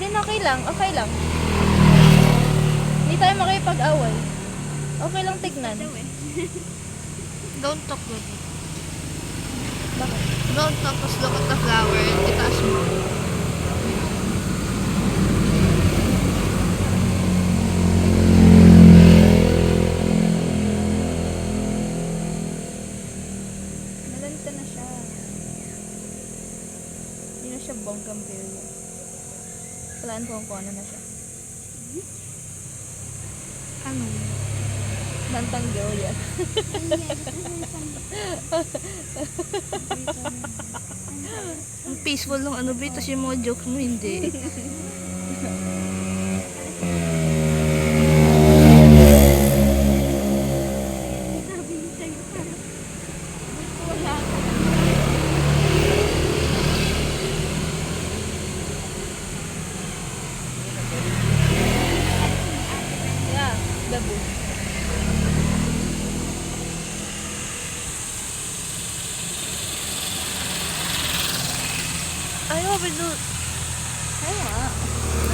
Alin, okay lang, okay lang. Hindi tayo makipag-away. Okay lang tignan. Don't talk, baby. Bakit? Don't talk, just look at the flower and itaas mo. Nalanta na siya. Hindi na siya bonggang bilya. Walaan ko kung ano na siya. Ano? Lantang bilya. Ang peaceful lang ano, babe. Tapos yung mga jokes mo, hindi. Yeah, the book. Ayaw, babe.